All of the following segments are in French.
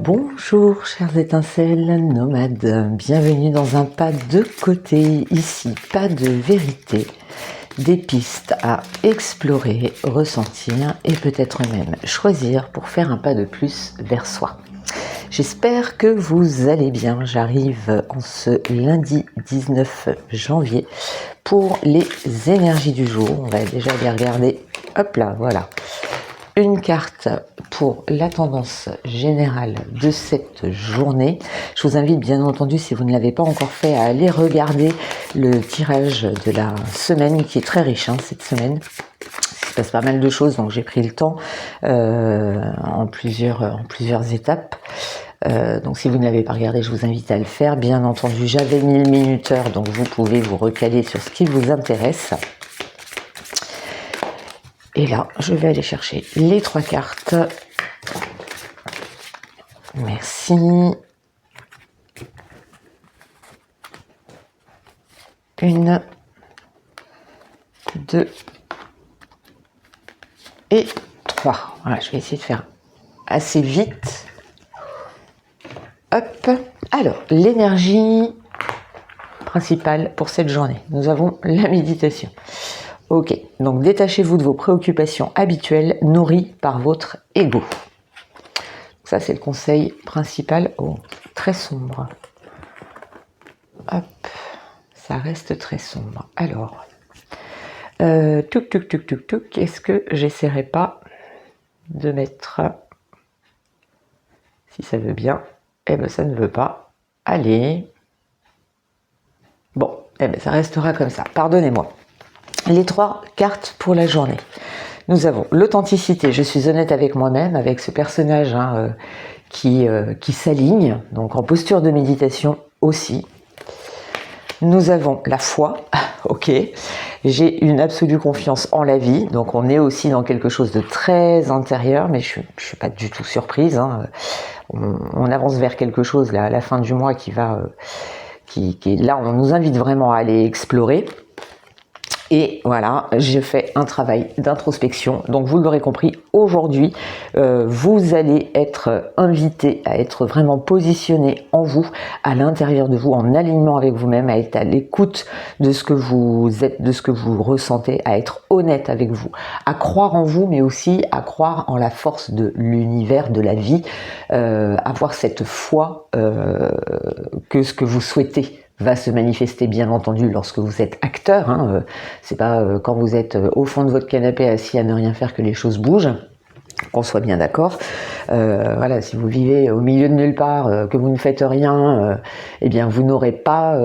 Bonjour chères étincelles nomades, bienvenue dans un pas de côté, ici pas de vérité, des pistes à explorer, ressentir et peut-être même choisir pour faire un pas de plus vers soi. J'espère que vous allez bien, j'arrive en ce lundi 19 janvier pour les énergies du jour. On va déjà les regarder, hop là, voilà. Une carte pour la tendance générale de cette journée. Je vous invite bien entendu, si vous ne l'avez pas encore fait, à aller regarder le tirage de la semaine qui est très riche cette semaine. Il se passe pas mal de choses, donc j'ai pris le temps en plusieurs étapes. Donc si vous ne l'avez pas regardé, je vous invite à le faire. Bien entendu, j'avais mis le minuteur, donc vous pouvez vous recaler sur ce qui vous intéresse. Et là, je vais aller chercher les 3 cartes. Merci. Une, 2 et 3. Voilà, je vais essayer de faire assez vite. Hop. Alors, l'énergie principale pour cette journée. Nous avons la méditation. Ok, donc détachez-vous de vos préoccupations habituelles nourries par votre ego. Ça, c'est le conseil principal. Oh, très sombre. Hop, ça reste très sombre. Alors, est-ce que j'essaierai pas de mettre, si ça veut bien, eh ben ça ne veut pas. Allez. Bon, eh ben ça restera comme ça. Pardonnez-moi. Les 3 cartes pour la journée. Nous avons l'authenticité, je suis honnête avec moi-même, avec ce personnage qui s'aligne, donc en posture de méditation aussi. Nous avons la foi, ok, j'ai une absolue confiance en la vie, donc on est aussi dans quelque chose de très intérieur, mais je suis pas du tout surprise. On avance vers quelque chose là, à la fin du mois qui est là, on nous invite vraiment à aller explorer. Et voilà, j'ai fait un travail d'introspection. Donc vous l'aurez compris, aujourd'hui, vous allez être invité à être vraiment positionné en vous, à l'intérieur de vous, en alignement avec vous-même, à être à l'écoute de ce que vous êtes, de ce que vous ressentez, à être honnête avec vous, à croire en vous, mais aussi à croire en la force de l'univers, de la vie, avoir cette foi que ce que vous souhaitez va se manifester bien entendu lorsque vous êtes acteur. C'est pas quand vous êtes au fond de votre canapé assis à ne rien faire que les choses bougent, qu'on soit bien d'accord. Voilà, si vous vivez au milieu de nulle part, que vous ne faites rien, eh bien vous n'aurez pas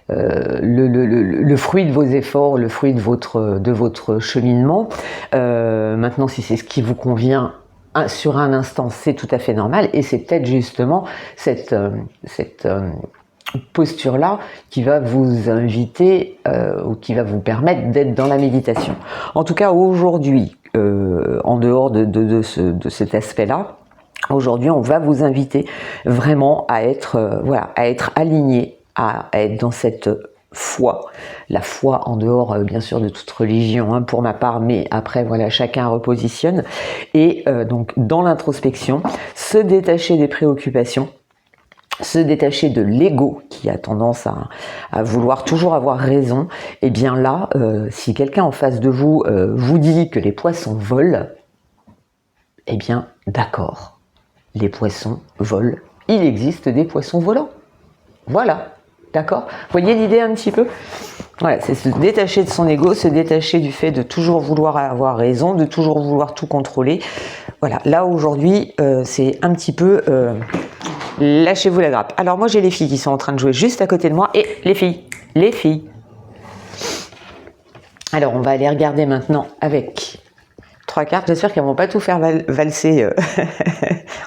le fruit de vos efforts, le fruit de votre cheminement. Maintenant, si c'est ce qui vous convient sur un instant, c'est tout à fait normal, et c'est peut-être justement cette posture-là qui va vous inviter ou qui va vous permettre d'être dans la méditation. En tout cas, aujourd'hui, en dehors de cet aspect-là, aujourd'hui, on va vous inviter vraiment à être, à être aligné, à être dans cette foi. La foi en dehors, bien sûr, de toute religion, pour ma part, mais après, voilà, chacun repositionne. Et donc, dans l'introspection, se détacher des préoccupations, se détacher de l'ego qui a tendance à vouloir toujours avoir raison. Et bien là, si quelqu'un en face de vous vous dit que les poissons volent, eh bien d'accord, les poissons volent, il existe des poissons volants. Voilà, d'accord? Vous voyez l'idée un petit peu? Voilà, c'est se détacher de son ego, se détacher du fait de toujours vouloir avoir raison, de toujours vouloir tout contrôler. Voilà, là aujourd'hui, c'est un petit peu... lâchez-vous la grappe. Alors moi j'ai les filles qui sont en train de jouer juste à côté de moi. Et les filles. Alors on va aller regarder maintenant avec 3 cartes. J'espère qu'elles ne vont pas tout faire valser.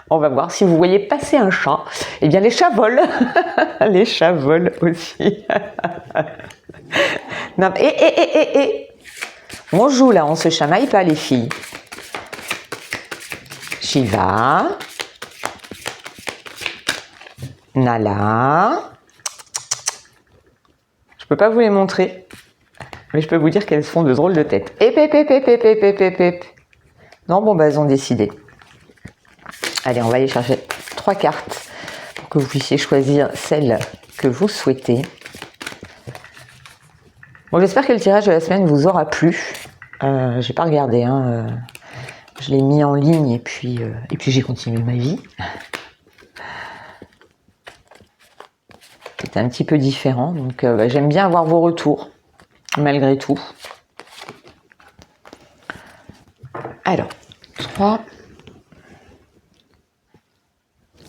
On va voir. Si vous voyez passer un chat, eh bien les chats volent. Les chats volent aussi. Non, on joue là, on se chamaille pas les filles. Shiva. Nala. Je peux pas vous les montrer, mais je peux vous dire qu'elles font de drôles de têtes. Non, bon, bah, elles ont décidé. Allez, on va aller chercher 3 cartes pour que vous puissiez choisir celle que vous souhaitez. Bon, j'espère que le tirage de la semaine vous aura plu. J'ai pas regardé, hein, je l'ai mis en ligne et puis j'ai continué ma vie. C'était un petit peu différent, donc j'aime bien avoir vos retours, malgré tout. Alors, 3.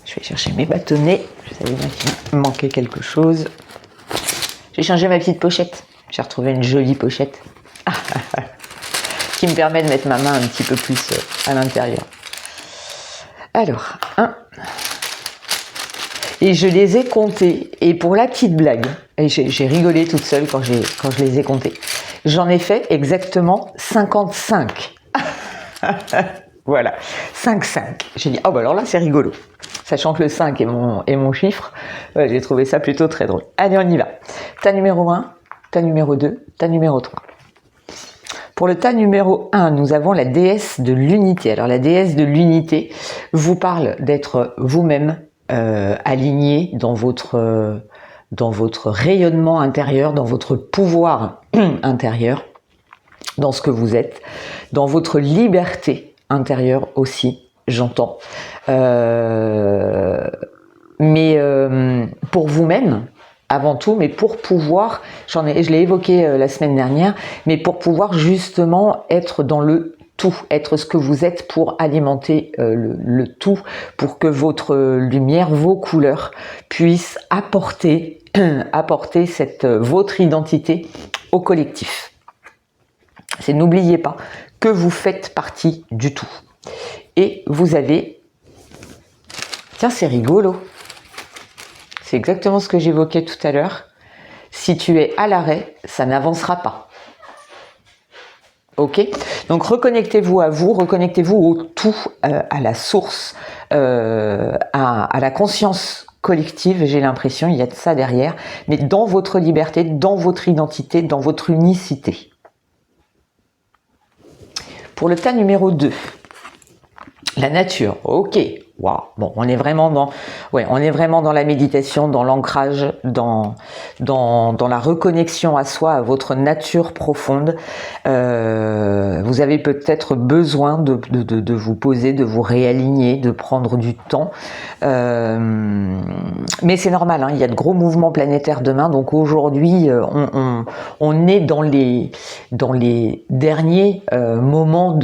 Je vais chercher mes bâtonnets. Je savais bien qu'il me manquait quelque chose. J'ai changé ma petite pochette. J'ai retrouvé une jolie pochette qui me permet de mettre ma main un petit peu plus à l'intérieur. Alors, 1. Et je les ai comptés. Et pour la petite blague, et j'ai rigolé toute seule quand je les ai comptés, j'en ai fait exactement 55. Voilà, 5-5. J'ai dit, oh bah alors là c'est rigolo. Sachant que le 5 est mon chiffre, j'ai trouvé ça plutôt très drôle. Allez, on y va. Tas numéro 1, tas numéro 2, tas numéro 3. Pour le tas numéro 1, nous avons la déesse de l'unité. Alors la déesse de l'unité vous parle d'être vous-même aligné dans votre rayonnement intérieur, dans votre pouvoir intérieur, dans ce que vous êtes, dans votre liberté intérieure aussi, j'entends. Mais pour vous-même, avant tout, mais pour pouvoir, je l'ai évoqué la semaine dernière, mais pour pouvoir justement être dans le tout, être ce que vous êtes pour alimenter le tout, pour que votre lumière, vos couleurs puissent apporter votre identité au collectif. C'est n'oubliez pas que vous faites partie du tout. Et vous avez... Tiens, c'est rigolo. C'est exactement ce que j'évoquais tout à l'heure. Si tu es à l'arrêt, ça n'avancera pas. Ok? Donc reconnectez-vous à vous, reconnectez-vous au tout, à la source, à la conscience collective, j'ai l'impression, il y a de ça derrière, mais dans votre liberté, dans votre identité, dans votre unicité. Pour le tas numéro 2, la nature, ok, waouh, bon, on est vraiment dans la méditation, dans l'ancrage, dans la reconnexion à soi, à votre nature profonde. Vous avez peut-être besoin de vous poser, de vous réaligner, de prendre du temps. Mais c'est normal, hein, il y a de gros mouvements planétaires demain, donc aujourd'hui, on est dans les derniers moments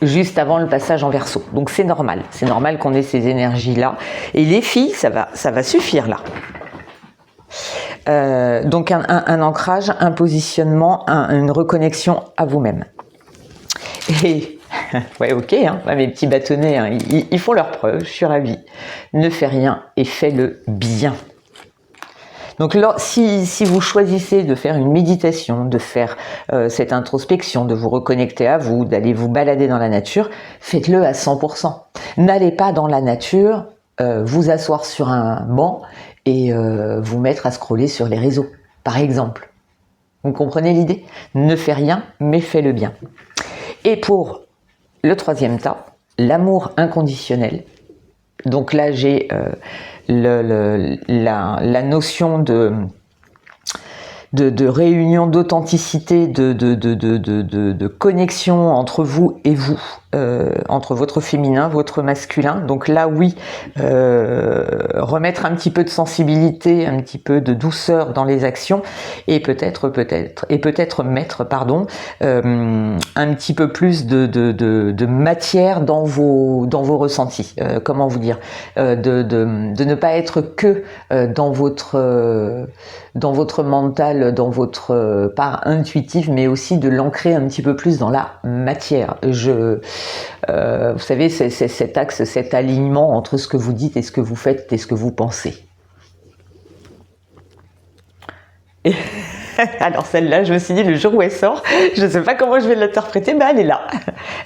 juste avant le passage en Verseau. Donc c'est normal qu'on ait ces énergies-là. Et les filles, ça va suffire là. Donc un ancrage, un positionnement, une reconnexion à vous-même. Et ouais, ok, hein, mes petits bâtonnets, hein, ils font leur preuve, je suis ravie. Ne fais rien et fais-le bien. Donc là, si vous choisissez de faire une méditation, de faire cette introspection, de vous reconnecter à vous, d'aller vous balader dans la nature, faites-le à 100%. N'allez pas dans la nature, vous asseoir sur un banc et vous mettre à scroller sur les réseaux, par exemple. Vous comprenez l'idée? Ne fais rien, mais fais-le bien. Et pour le 3e tas, l'amour inconditionnel. Donc là, j'ai la notion de réunion, d'authenticité, de connexion entre vous et vous, entre votre féminin, votre masculin. Donc là, oui, remettre un petit peu de sensibilité, un petit peu de douceur dans les actions, et peut-être mettre, un petit peu plus de matière dans vos ressentis. Comment vous dire, de ne pas être que dans votre mental, dans votre part intuitive, mais aussi de l'ancrer un petit peu plus dans la matière. Vous savez, c'est cet axe, cet alignement entre ce que vous dites et ce que vous faites et ce que vous pensez. Et alors celle-là, je me suis dit, le jour où elle sort, je ne sais pas comment je vais l'interpréter, mais elle est là.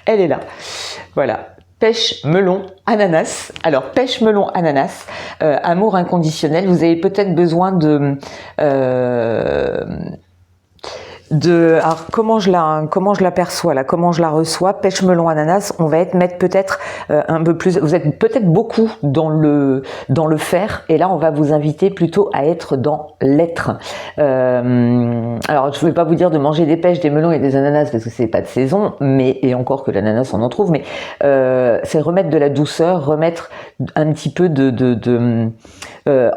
Elle est là. Voilà. Pêche, melon, ananas. Alors, pêche, melon, ananas, amour inconditionnel. Vous avez peut-être besoin Alors comment je l'aperçois là, comment je la reçois? Pêche melon ananas, on va mettre peut-être un peu plus, vous êtes peut-être beaucoup dans le faire, et là on va vous inviter plutôt à être dans l'être. Alors je ne vais pas vous dire de manger des pêches, des melons et des ananas parce que c'est pas de saison, mais et encore que l'ananas on en trouve, mais c'est remettre de la douceur, remettre un petit peu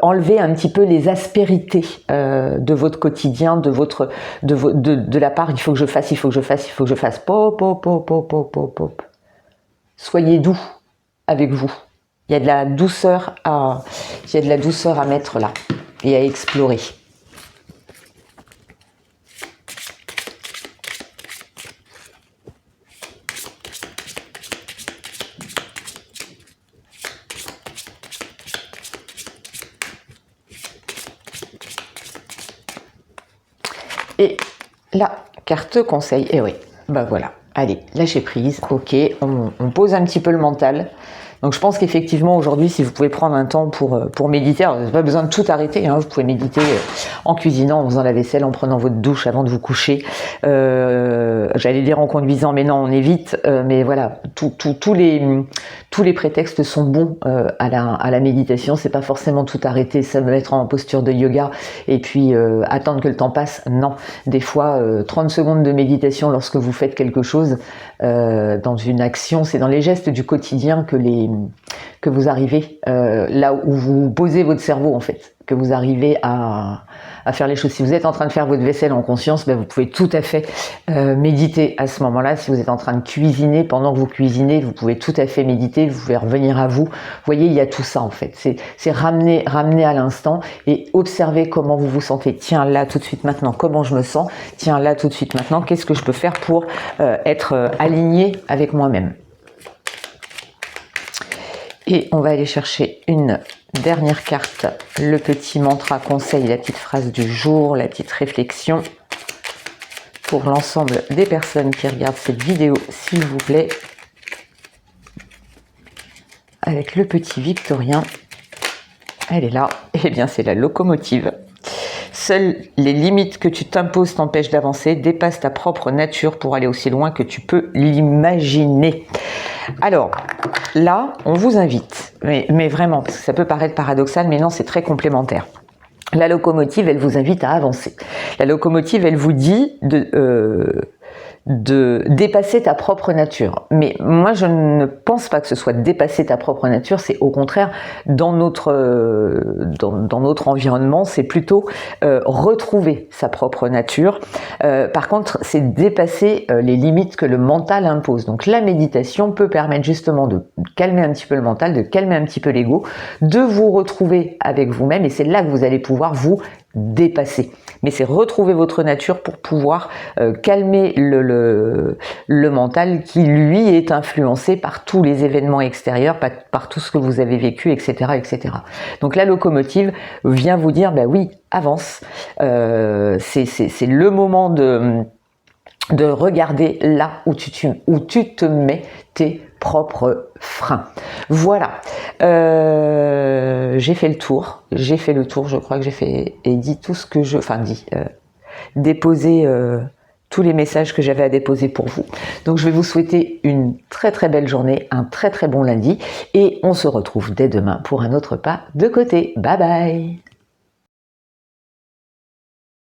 enlever un petit peu les aspérités de votre quotidien, de la part il faut que je fasse, il faut que je fasse, il faut que je fasse. Pop, pop, pop, pop, pop, pop, pop. Soyez doux avec vous. Il y a de la douceur à mettre là et à explorer. Et la carte conseil, et oui, bah voilà, allez, lâchez prise, ok, on pose un petit peu le mental. Donc je pense qu'effectivement aujourd'hui, si vous pouvez prendre un temps pour méditer, alors vous n'avez pas besoin de tout arrêter, hein, vous pouvez méditer en cuisinant, en faisant la vaisselle, en prenant votre douche avant de vous coucher. J'allais dire en conduisant, mais non, on évite. Mais voilà, tous les prétextes sont bons à la méditation. C'est pas forcément tout arrêter, se mettre en posture de yoga et puis attendre que le temps passe. Non, des fois 30 secondes de méditation lorsque vous faites quelque chose dans une action, c'est dans les gestes du quotidien que vous arrivez là où vous posez votre cerveau en fait, que vous arrivez à faire les choses. Si vous êtes en train de faire votre vaisselle en conscience, ben vous pouvez tout à fait méditer à ce moment-là. Si vous êtes en train de cuisiner, pendant que vous cuisinez, vous pouvez tout à fait méditer, vous pouvez revenir à vous. Vous voyez, il y a tout ça en fait. C'est ramener à l'instant et observer comment vous vous sentez. Tiens, là tout de suite maintenant, comment je me sens? Tiens, là tout de suite maintenant, qu'est-ce que je peux faire pour être aligné avec moi-même? Et on va aller chercher une dernière carte, le petit mantra conseil, la petite phrase du jour, la petite réflexion pour l'ensemble des personnes qui regardent cette vidéo, s'il vous plaît. Avec le petit Victorien, elle est là, et bien c'est la locomotive. Seules les limites que tu t'imposes t'empêchent d'avancer, dépasse ta propre nature pour aller aussi loin que tu peux l'imaginer. Alors, là, on vous invite, mais vraiment, parce que ça peut paraître paradoxal, mais non, c'est très complémentaire. La locomotive, elle vous invite à avancer. La locomotive, elle vous dit de dépasser ta propre nature. Mais moi, je ne pense pas que ce soit dépasser ta propre nature, c'est au contraire, dans notre environnement, c'est plutôt retrouver sa propre nature. Par contre, c'est dépasser les limites que le mental impose. Donc la méditation peut permettre justement de calmer un petit peu le mental, de calmer un petit peu l'ego, de vous retrouver avec vous-même, et c'est là que vous allez pouvoir vous dépasser. Mais c'est retrouver votre nature pour pouvoir calmer le mental qui, lui, est influencé par tous les événements extérieurs, par tout ce que vous avez vécu, etc., etc. Donc la locomotive vient vous dire, bah oui, avance. C'est le moment de regarder là où tu te mets tes propres freins. Voilà, j'ai fait le tour, je crois que j'ai fait et dit tout ce que déposé tous les messages que j'avais à déposer pour vous. Donc je vais vous souhaiter une très très belle journée, un très très bon lundi, et on se retrouve dès demain pour un autre pas de côté. Bye bye.